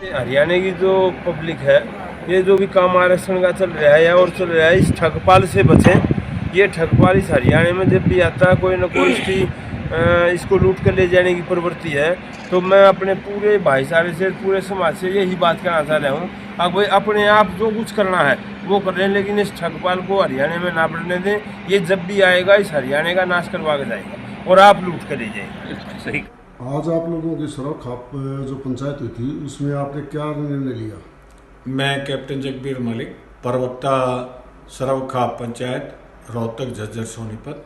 हरियाणा की जो पब्लिक है, ये जो भी काम आरक्षण का चल रहा है और चल रहा है, इस ठगपाल से बचें। ये ठगपाल इस हरियाणा में जब भी आता है, कोई ना कोई इसको लूट कर ले जाने की प्रवृत्ति है। तो मैं अपने पूरे भाईचारे से, पूरे समाज से यही बात कहना चाह रहा हूँ, अब भाई अपने आप जो कुछ करना है वो कर रहे हैं, लेकिन इस ठगपाल को हरियाणा में ना बढ़ने दें। ये जब भी आएगा इस हरियाणा का नाश करवा के जाएगा और आप लूट कर ले जाएंगे। सही। आज आप लोगों की सड़क खाप जो पंचायत हुई थी, उसमें आपने क्या निर्णय लिया? मैं कैप्टन जगबीर मलिक, प्रवक्ता सरव खाप पंचायत, रोहतक, झज्जर, सोनीपत।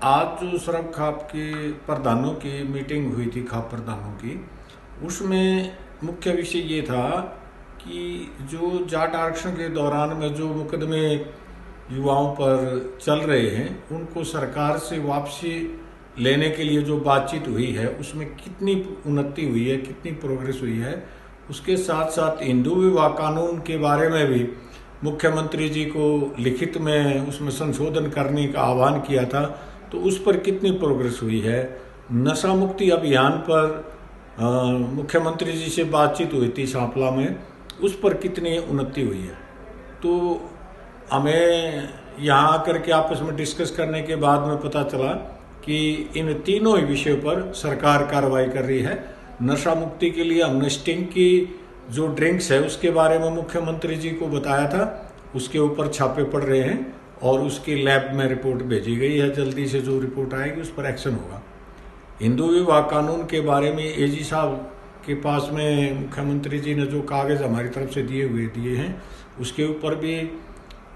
आज जो सरव खाप के प्रधानों की मीटिंग हुई थी, खाप प्रधानों की, उसमें मुख्य विषय ये था कि जो जाट आरक्षण के दौरान में जो मुकदमे युवाओं पर चल रहे हैं, उनको सरकार से वापसी लेने के लिए जो बातचीत हुई है, उसमें कितनी उन्नति हुई है, कितनी प्रोग्रेस हुई है। उसके साथ साथ हिंदू विवाह कानून के बारे में भी मुख्यमंत्री जी को लिखित में उसमें संशोधन करने का आह्वान किया था, तो उस पर कितनी प्रोग्रेस हुई है। नशा मुक्ति अभियान पर मुख्यमंत्री जी से बातचीत हुई थी सांपला में, उस पर कितनी उन्नति हुई है। तो हमें यहाँ आकर के आपस में डिस्कस करने के बाद में पता चला कि इन तीनों ही विषयों पर सरकार कार्रवाई कर रही है। नशा मुक्ति के लिए हमने स्टिंग की जो ड्रिंक्स है उसके बारे में मुख्यमंत्री जी को बताया था, उसके ऊपर छापे पड़ रहे हैं और उसकी लैब में रिपोर्ट भेजी गई है। जल्दी से जो रिपोर्ट आएगी उस पर एक्शन होगा। हिंदू विवाह कानून के बारे में एजी साहब के पास में मुख्यमंत्री जी ने जो कागज़ हमारी तरफ से दिए हैं, उसके ऊपर भी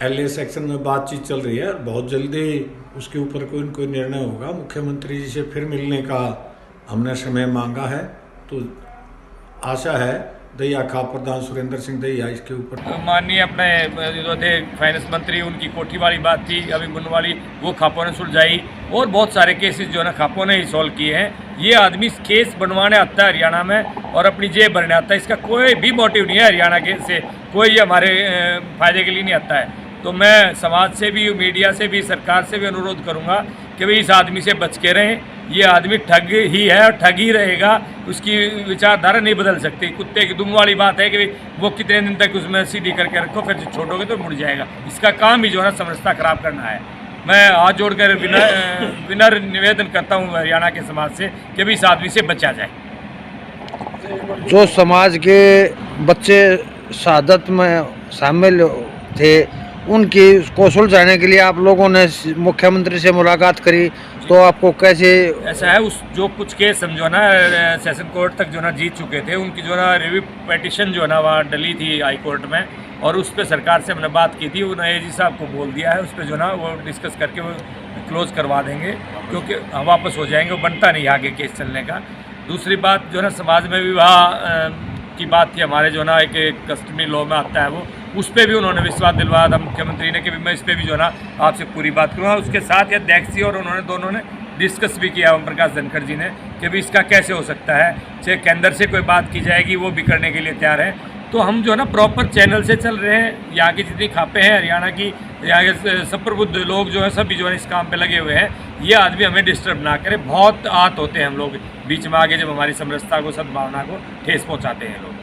LA सेक्शन में बातचीत चल रही है। बहुत जल्दी उसके ऊपर कोई न कोई निर्णय होगा। मुख्यमंत्री जी से फिर मिलने का हमने समय मांगा है, तो आशा है दहिया खाप प्रधान सुरेंद्र सिंह दहिया इसके ऊपर माननीय अपने जो थे फाइनेंस मंत्री, उनकी कोठी वाली बात थी अभी गुन वाली, वो खापों ने सुलझाई और बहुत सारे केसेस जो है ना खापों ने ही सॉल्व किए हैं। ये आदमी केस बनवाने आता है हरियाणा में और अपनी जेब भरने आता है। इसका कोई भी मोटिव नहीं है हरियाणा के से, कोई हमारे फायदे के लिए नहीं आता है। तो मैं समाज से भी, मीडिया से भी, सरकार से भी अनुरोध करूंगा कि भाई इस आदमी से बच के रहें। ये आदमी ठग ही है और ठग ही रहेगा, उसकी विचारधारा नहीं बदल सकती। कुत्ते की दुम वाली बात है कि वो कितने दिन तक उसमें सीधी करके रखो, फिर छोड़ोगे तो मुड़ जाएगा। इसका काम ही जो है ना समरसता खराब करना है। मैं हाथ जोड़कर विनर निवेदन करता हूँ हरियाणा के समाज से कि भी इस आदमी से बचा जाए। जो समाज के बच्चे शहादत में शामिल थे, उनकी को सुलझाने के लिए आप लोगों ने मुख्यमंत्री से मुलाकात करी, तो आपको कैसे? ऐसा है, उस जो कुछ केस समझो ना सेशन कोर्ट तक जो ना जीत चुके थे, उनकी जो ना रिव्यू पिटीशन जो ना वहाँ डली थी हाई कोर्ट में, और उस पर सरकार से हमने बात की थी। उन्होंने AG साहब को बोल दिया है, उस पर जो ना वो डिस्कस करके वो क्लोज करवा देंगे, क्योंकि हम वापस हो जाएंगे, वो बनता नहीं आगे केस चलने का। दूसरी बात जो ना समाज में विवाह की बात थी, हमारे जो ना एक कस्टमरी लॉ में आता है वो, उस पर भी उन्होंने विश्वास दिलवाया था मुख्यमंत्री ने कि मैं इस पर भी जो ना आपसे पूरी बात करूँगा। उसके साथ या अध्यक्ष जी और उन्होंने दोनों ने डिस्कस भी किया, ओम प्रकाश धनखड़ जी ने, कि भी इसका कैसे हो सकता है, चाहे केंद्र से कोई बात की जाएगी वो भी करने के लिए तैयार है। तो हम जो है ना प्रॉपर चैनल से चल रहे हैं। यहाँ की जितनी खापें हैं हरियाणा की, यहाँ के सप्रबुद्ध लोग जो है सभी जो है इस काम पे लगे हुए हैं। ये आदमी हमें डिस्टर्ब ना करे। बहुत आहत होते हैं हम लोग बीच में आगे, जब हमारी समरसता को, सद्भावना को ठेस पहुँचाते हैं लोग।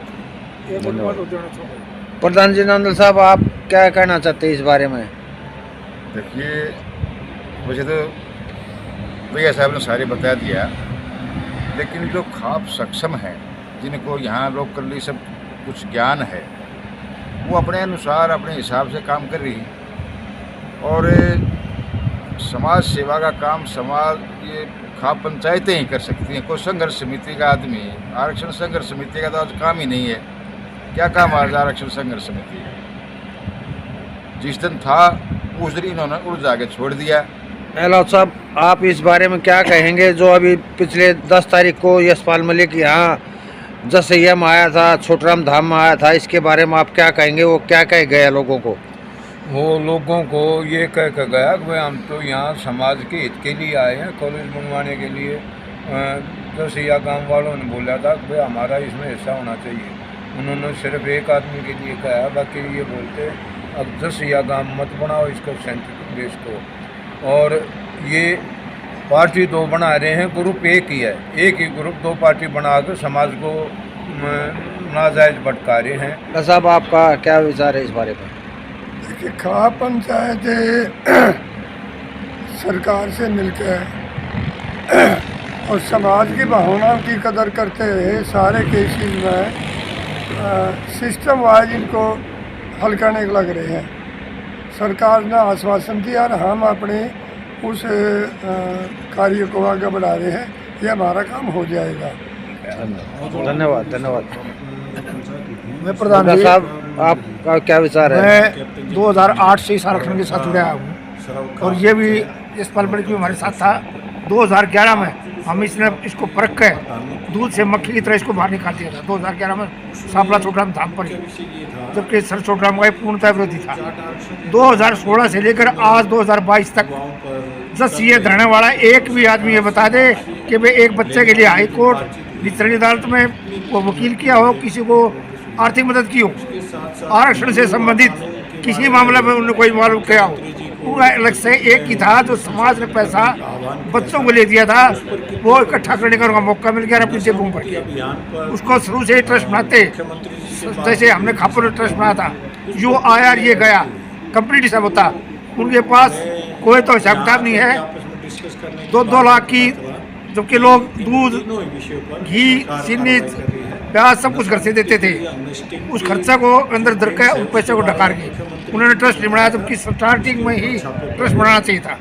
प्रधान जी नंदल साहब, आप क्या कहना चाहते हैं इस बारे में? देखिए, मुझे तो भैया साहब ने सारे बता दिया, लेकिन जो खाप सक्षम हैं, जिनको यहाँ लोकली सब कुछ ज्ञान है, वो अपने अनुसार अपने हिसाब से काम कर रही। और समाज सेवा का काम समाज ये खाप पंचायतें ही कर सकती हैं। कोई संघर्ष समिति का आदमी, आरक्षण संघर्ष समिति का तो आज काम ही नहीं है। क्या काम आज आरक्षण संघर्ष समिति है? जिस दिन था उस दिन इन्होंने उड़ आगे छोड़ दिया। एहलावत साहब, आप इस बारे में क्या कहेंगे? जो अभी पिछले 10 तारीख को यशपाल मलिक यहाँ जसैया में आया था, छोटराम धाम में आया था, इसके बारे में आप क्या कहेंगे? वो क्या कह गया लोगों को? वो लोगों को ये कह के गया कि भाई हम तो यहाँ समाज के हित के लिए आए हैं, कॉलेज बनवाने के लिए। जसैया गांव वालों ने बोला था कि भाई हमारा इसमें हिस्सा होना चाहिए। उन्होंने सिर्फ एक आदमी के लिए कहा, बाकी ये बोलते अब जसैया गांव मत बनाओ इसको, सेंट्रल देश को। और ये पार्टी 2 बना रहे हैं, ग्रुप एक ही है, एक ही ग्रुप 2 पार्टी बना कर समाज को नाजायज भटका रहे हैं। डॉक्टर साहब आपका क्या विचार है इस बारे में? देखिए, खाप पंचायत सरकार से मिलकर और समाज की भावनाओं की कदर करते हुए सारे केसेस में सिस्टम वाइज इनको हल करने को लग रहे हैं। सरकार ने आश्वासन दिया और हम अपने उस कार्य को आगे बढ़ा रहे हैं। ये हमारा काम हो जाएगा। धन्यवाद धन्यवाद। मैं प्रधान डॉक्टर जी, साहब आपका क्या विचार है? मैं 2008 से इस आरक्षण के साथ जुड़ा हूँ और ये भी इस पल भी हमारे साथ था। 2011 में हम इसको परख के दूध से मक्खी की तरह इसको बाहर निकाल दिया था। 2011 में सापला छोटराम धाम पर, जबकि सर छोटराम का पूर्णतः विरोधी था। 2016 से लेकर आज 2022 तक 10 ये धरने वाला एक भी आदमी ये बता दे कि भाई एक बच्चे के लिए हाई कोर्ट निचली अदालत में वो वकील किया हो, किसी को आर्थिक मदद की हो, आरक्षण से संबंधित किसी मामले में उन्होंने कोई मालूम किया हो। पूरा अलग से एक ही था जो समाज ने पैसा बच्चों को ले दिया था, वो इकट्ठा करने का मौका मिल गया अपनी जेबों पर किया। उसको शुरू से ट्रस्ट बनाते, जैसे हमने खापुर ट्रस्ट बनाया था, जो आया ये गया कंप्लीट सब होता। उनके पास कोई तो हिसाब किताब नहीं है। 2-2 लाख की, जबकि लोग दूध, घी, चीनी, प्याज सब कुछ घर से देते थे। उस खर्चा को अंदर धर के उस पैसे को डकार के उन्होंने ट्रस्ट नहीं बनाया, जबकि स्टार्टिंग में ही ट्रस्ट बनाना चाहिए था।